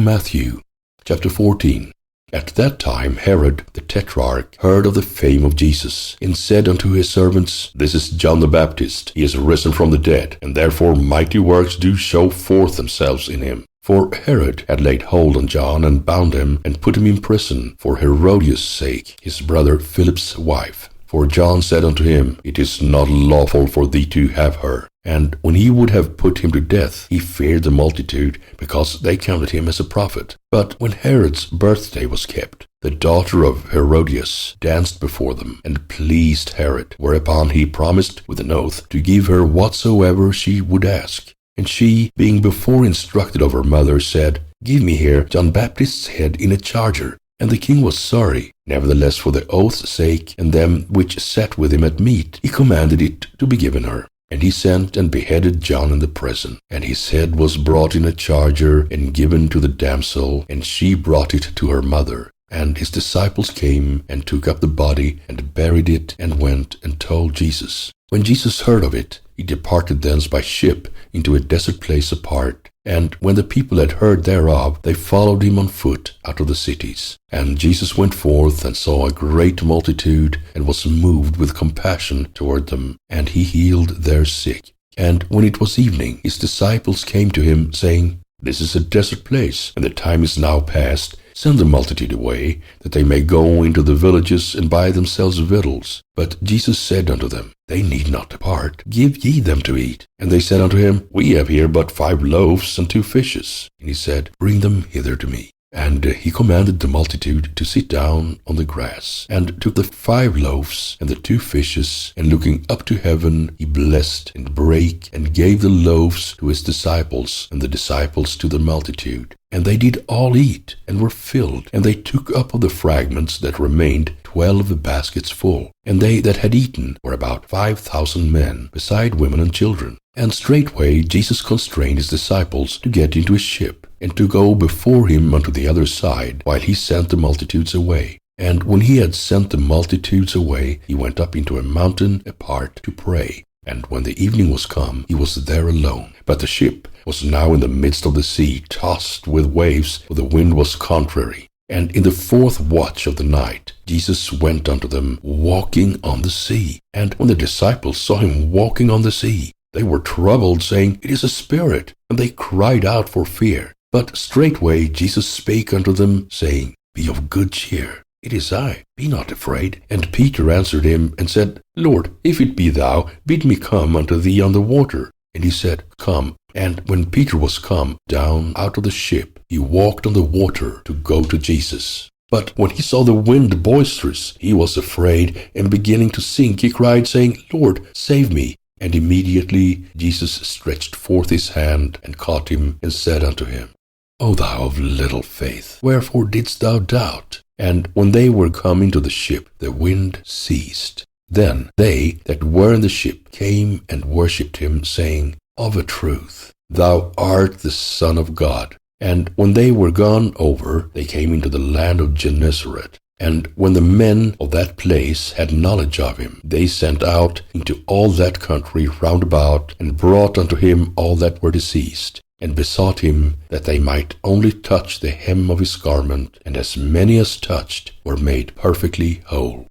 Matthew chapter 14. At that time Herod the Tetrarch heard of the fame of Jesus, and said unto his servants, This is John the Baptist. He is risen from the dead, and therefore mighty works do show forth themselves in him. For Herod had laid hold on John, and bound him, and put him in prison, for Herodias' sake, his brother Philip's wife. For John said unto him, It is not lawful for thee to have her. And when he would have put him to death, he feared the multitude, because they counted him as a prophet. But when Herod's birthday was kept, the daughter of Herodias danced before them, and pleased Herod, whereupon he promised with an oath to give her whatsoever she would ask. And she, being before instructed of her mother, said, Give me here John Baptist's head in a charger. And the king was sorry. Nevertheless, for the oath's sake, and them which sat with him at meat, he commanded it to be given her. And he sent and beheaded John in the prison. And his head was brought in a charger, and given to the damsel, and she brought it to her mother. And his disciples came, and took up the body, and buried it, and went and told Jesus. When Jesus heard of it, he departed thence by ship into a desert place apart. And when the people had heard thereof, they followed him on foot out of the cities. And Jesus went forth and saw a great multitude, and was moved with compassion toward them, and he healed their sick. And when it was evening, his disciples came to him, saying, This is a desert place, and the time is now past. Send the multitude away, that they may go into the villages and buy themselves victuals. But Jesus said unto them, They need not depart. Give ye them to eat. And they said unto him, We have here but 5 loaves and 2 fishes. And he said, Bring them hither to me. And he commanded the multitude to sit down on the grass, and took the 5 loaves and the 2 fishes, and looking up to heaven, he blessed and brake, and gave the loaves to his disciples, and the disciples to the multitude. And they did all eat, and were filled. And they took up of the fragments that remained 12 baskets full. And they that had eaten were about 5,000 men, beside women and children. And straightway Jesus constrained his disciples to get into a ship, and to go before him unto the other side, while he sent the multitudes away. And when he had sent the multitudes away, he went up into a mountain apart to pray. And when the evening was come, he was there alone. But the ship was now in the midst of the sea, tossed with waves, for the wind was contrary. And in the 4th watch of the night, Jesus went unto them, walking on the sea. And when the disciples saw him walking on the sea, they were troubled, saying, It is a spirit. And they cried out for fear. But straightway Jesus spake unto them, saying, Be of good cheer. It is I, be not afraid. And Peter answered him, and said, Lord, if it be thou, bid me come unto thee on the water. And he said, Come. And when Peter was come down out of the ship, he walked on the water to go to Jesus. But when he saw the wind boisterous, he was afraid, and beginning to sink, he cried, saying, Lord, save me. And immediately Jesus stretched forth his hand, and caught him, and said unto him, O thou of little faith, wherefore didst thou doubt? And when they were come into the ship, the wind ceased. Then they that were in the ship came and worshipped him, saying, Of a truth, thou art the Son of God. And when they were gone over, they came into the land of Gennesaret. And when the men of that place had knowledge of him, they sent out into all that country round about, and brought unto him all that were diseased, and besought him that they might only touch the hem of his garment, and as many as touched were made perfectly whole.